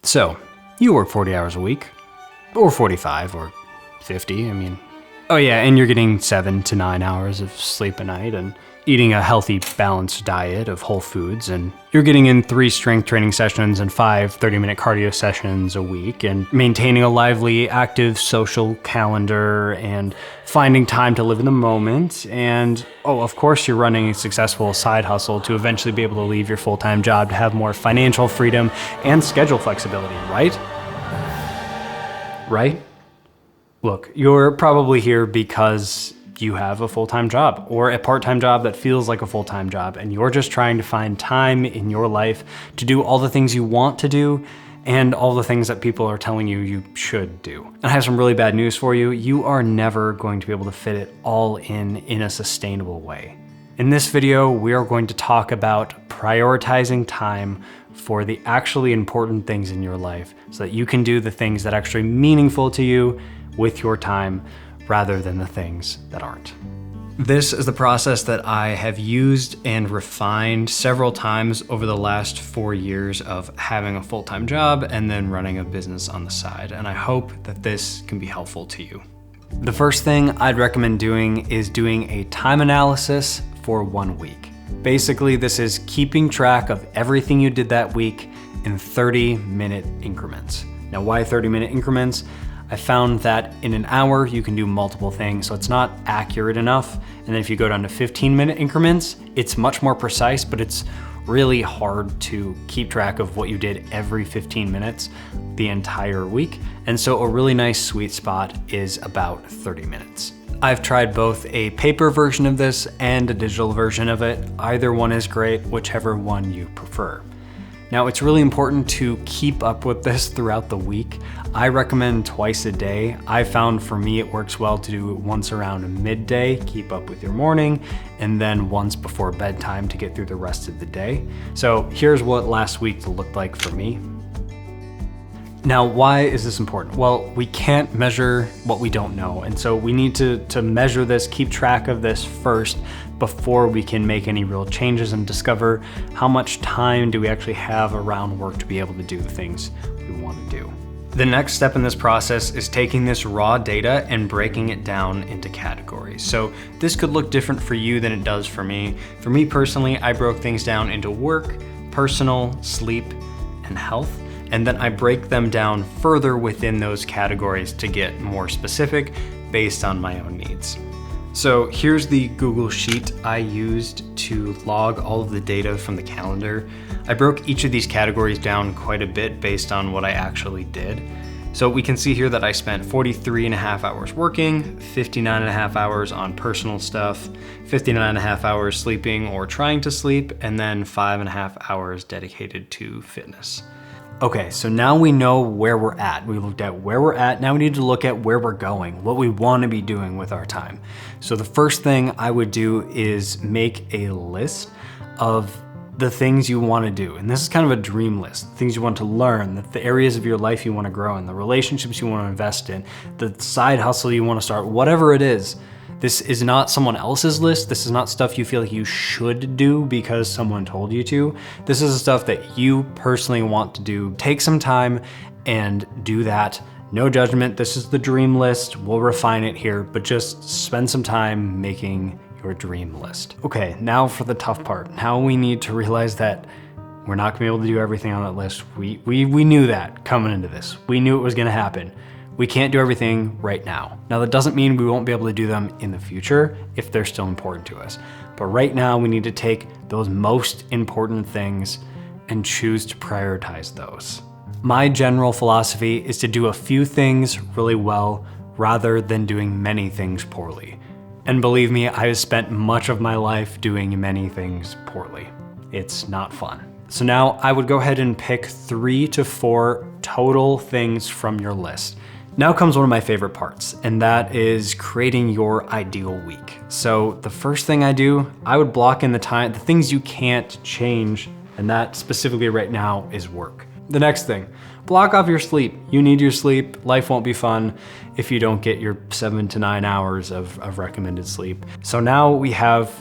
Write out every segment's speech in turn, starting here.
So, you work 40 hours a week, or 45, or 50, Oh yeah, and you're getting 7 to 9 hours of sleep a night, and eating a healthy, balanced diet of whole foods, and you're getting in 3 strength training sessions and 5 30-minute cardio sessions a week, and maintaining a lively, active social calendar, and finding time to live in the moment, and of course you're running a successful side hustle to eventually be able to leave your full-time job to have more financial freedom and schedule flexibility, right? Right? Look, you're probably here because you have a full-time job or a part-time job that feels like a full-time job, and you're just trying to find time in your life to do all the things you want to do and all the things that people are telling you you should do. And I have some really bad news for you. You are never going to be able to fit it all in a sustainable way. In this video, we are going to talk about prioritizing time for the actually important things in your life so that you can do the things that are actually meaningful to you with your time rather than the things that aren't. This is the process that I have used and refined several times over the last 4 years of having a full-time job and then running a business on the side, and I hope that this can be helpful to you. The first thing I'd recommend doing is doing a time analysis for 1 week. Basically, this is keeping track of everything you did that week in 30-minute increments. Now, why 30-minute increments? I found that in an hour, you can do multiple things, so it's not accurate enough. And then if you go down to 15-minute increments, it's much more precise, but it's really hard to keep track of what you did every 15 minutes the entire week. And so a really nice sweet spot is about 30 minutes. I've tried both a paper version of this and a digital version of it. Either one is great, whichever one you prefer. Now, it's really important to keep up with this throughout the week. I recommend twice a day. I found for me it works well to do it once around midday, keep up with your morning, and then once before bedtime to get through the rest of the day. So here's what last week looked like for me. Now, why is this important? Well, we can't measure what we don't know. And so we need to measure this, keep track of this first before we can make any real changes and discover how much time do we actually have around work to be able to do the things we want to do. The next step in this process is taking this raw data and breaking it down into categories. So this could look different for you than it does for me. For me personally, I broke things down into work, personal, sleep, and health. And then I break them down further within those categories to get more specific based on my own needs. So here's the Google Sheet I used to log all of the data from the calendar. I broke each of these categories down quite a bit based on what I actually did. So we can see here that I spent 43.5 hours working, 59.5 hours on personal stuff, 59.5 hours sleeping or trying to sleep, and then 5.5 hours dedicated to fitness. Okay, so now we know where we're at. We looked at where we're at. Now we need to look at where we're going, what we want to be doing with our time. So the first thing I would do is make a list of the things you want to do. And this is kind of a dream list, things you want to learn, the areas of your life you want to grow in, the relationships you want to invest in, the side hustle you want to start, whatever it is. This is not someone else's list. This is not stuff you feel like you should do because someone told you to. This is the stuff that you personally want to do. Take some time and do that. No judgment. This is the dream list. We'll refine it here, but just spend some time making your dream list. Okay, now for the tough part. Now we need to realize that we're not gonna be able to do everything on that list. We knew that coming into this. We knew it was gonna happen. We can't do everything right now. Now that doesn't mean we won't be able to do them in the future if they're still important to us. But right now we need to take those most important things and choose to prioritize those. My general philosophy is to do a few things really well rather than doing many things poorly. And believe me, I have spent much of my life doing many things poorly. It's not fun. So now I would go ahead and pick 3 to 4 total things from your list. Now comes one of my favorite parts, and that is creating your ideal week. So the first thing I do, I would block in the time, the things you can't change, and that specifically right now is work. The next thing, block off your sleep. You need your sleep. Life won't be fun if you don't get your 7 to 9 hours of recommended sleep. So now we have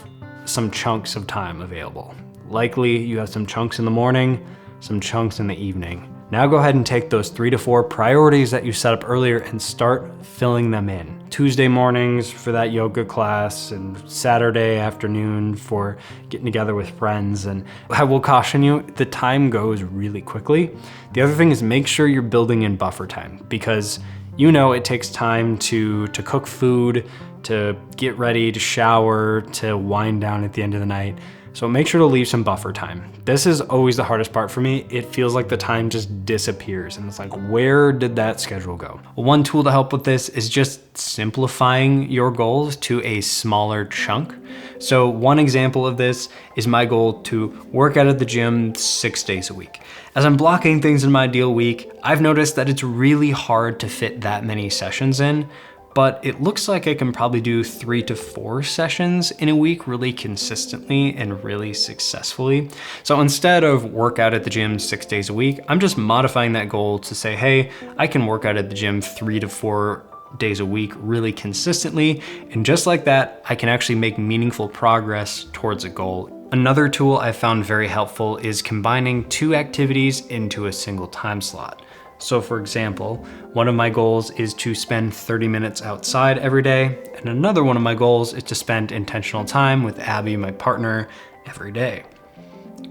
some chunks of time available. Likely you have some chunks in the morning, some chunks in the evening. Now go ahead and take those 3 to 4 priorities that you set up earlier and start filling them in. Tuesday mornings for that yoga class, and Saturday afternoon for getting together with friends. And I will caution you, the time goes really quickly. The other thing is make sure you're building in buffer time, because you know it takes time to cook food, to get ready, to shower, to wind down at the end of the night. So make sure to leave some buffer time. This is always the hardest part for me. It feels like the time just disappears and it's like, where did that schedule go? One tool to help with this is just simplifying your goals to a smaller chunk. So one example of this is my goal to work out at the gym 6 days a week. As I'm blocking things in my ideal week, I've noticed that it's really hard to fit that many sessions in, but it looks like I can probably do 3 to 4 sessions in a week really consistently and really successfully. So instead of work out at the gym 6 days a week, I'm just modifying that goal to say, hey, I can work out at the gym 3 to 4 days a week really consistently. And just like that, I can actually make meaningful progress towards a goal. Another tool I found very helpful is combining 2 activities into a single time slot. So for example, one of my goals is to spend 30 minutes outside every day, and another one of my goals is to spend intentional time with Abby, my partner, every day.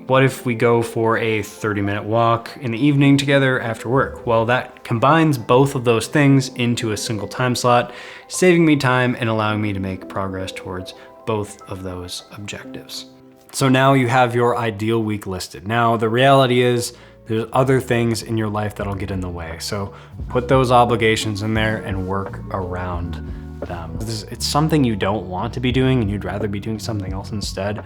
What if we go for a 30-minute walk in the evening together after work? Well, that combines both of those things into a single time slot, saving me time and allowing me to make progress towards both of those objectives. So now you have your ideal week listed. Now the reality is, there's other things in your life that'll get in the way. So put those obligations in there and work around them. It's something you don't want to be doing and you'd rather be doing something else instead.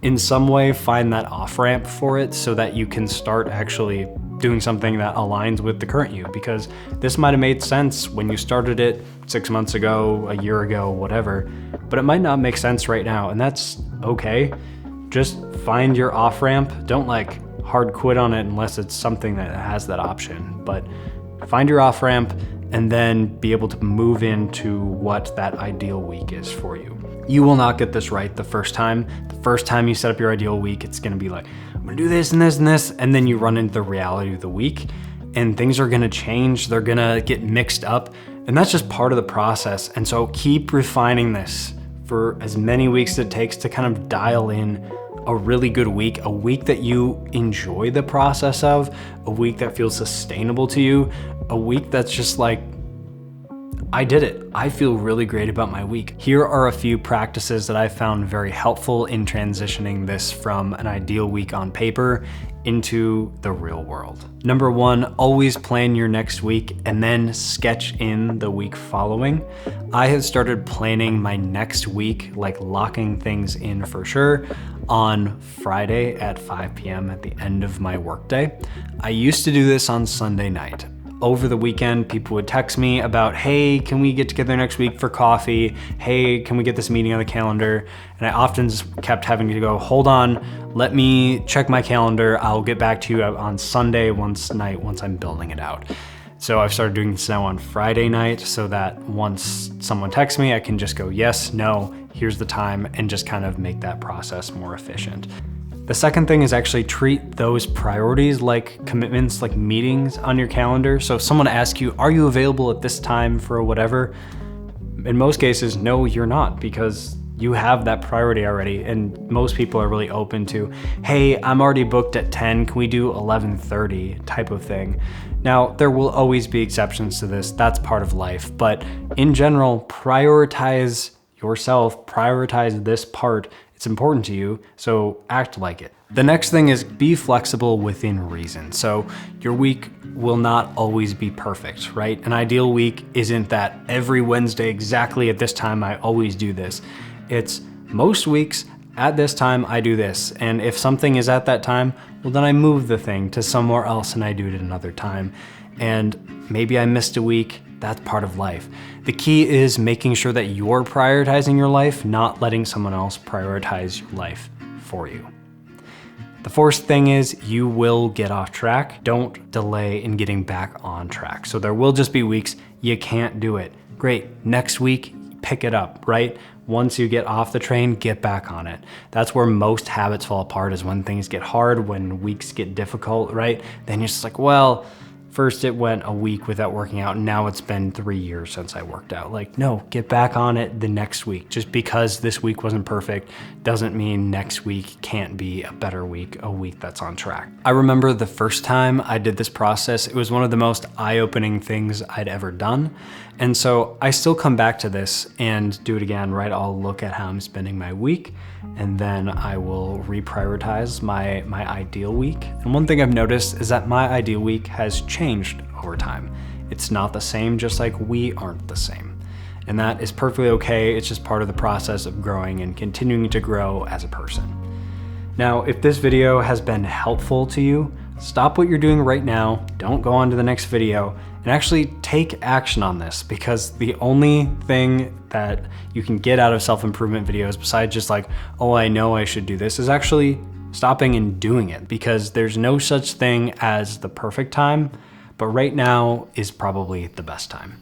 In some way, find that off-ramp for it so that you can start actually doing something that aligns with the current you, because this might have made sense when you started it 6 months ago, a year ago, whatever, but it might not make sense right now, and that's okay. Just find your off-ramp. Don't hard quit on it unless it's something that has that option, but find your off ramp and then be able to move into what that ideal week is for you. You will not get this right the first time. The first time you set up your ideal week, it's gonna be like, I'm gonna do this and this and this, and then you run into the reality of the week and things are gonna change, they're gonna get mixed up, and that's just part of the process. And so keep refining this for as many weeks as it takes to kind of dial in a really good week, a week that you enjoy the process of, a week that feels sustainable to you, a week that's just like, I did it. I feel really great about my week. Here are a few practices that I found very helpful in transitioning this from an ideal week on paper into the real world. Number 1, always plan your next week and then sketch in the week following. I have started planning my next week, like locking things in for sure, on Friday at 5 p.m. at the end of my workday. I used to do this on Sunday night. Over the weekend, people would text me about, hey, can we get together next week for coffee? Hey, can we get this meeting on the calendar? And I often just kept having to go, hold on, let me check my calendar. I'll get back to you on Sunday once I'm building it out. So I've started doing this now on Friday night so that once someone texts me, I can just go, yes, no, here's the time, and just kind of make that process more efficient. The second thing is actually treat those priorities like commitments, like meetings on your calendar. So if someone asks you, are you available at this time for whatever? In most cases, no, you're not, because you have that priority already. And most people are really open to, hey, I'm already booked at 10, can we do 11:30 type of thing. Now, there will always be exceptions to this. That's part of life. But in general, prioritize yourself, prioritize this part. It's important to you, so act like it. The next thing is be flexible within reason. So your week will not always be perfect, right? An ideal week isn't that every Wednesday exactly at this time I always do this. It's most weeks at this time I do this. And if something is at that time, well then I move the thing to somewhere else and I do it at another time. And maybe I missed a week. That's part of life. The key is making sure that you're prioritizing your life, not letting someone else prioritize your life for you. The fourth thing is you will get off track. Don't delay in getting back on track. So there will just be weeks you can't do it. Great, next week, pick it up, right? Once you get off the train, get back on it. That's where most habits fall apart, is when things get hard, when weeks get difficult, right? Then you're just like, well, first it went a week without working out, and now it's been 3 years since I worked out. Like, no, get back on it the next week. Just because this week wasn't perfect doesn't mean next week can't be a better week, a week that's on track. I remember the first time I did this process, it was one of the most eye-opening things I'd ever done. And so I still come back to this and do it again, right? I'll look at how I'm spending my week, and then I will reprioritize my ideal week. And one thing I've noticed is that my ideal week has changed over time. It's not the same, just like we aren't the same. And that is perfectly okay. It's just part of the process of growing and continuing to grow as a person. Now, if this video has been helpful to you, stop what you're doing right now, don't go on to the next video, and actually take action on this, because the only thing that you can get out of self-improvement videos, besides just like, oh, I know I should do this, is actually stopping and doing it, because there's no such thing as the perfect time, but right now is probably the best time.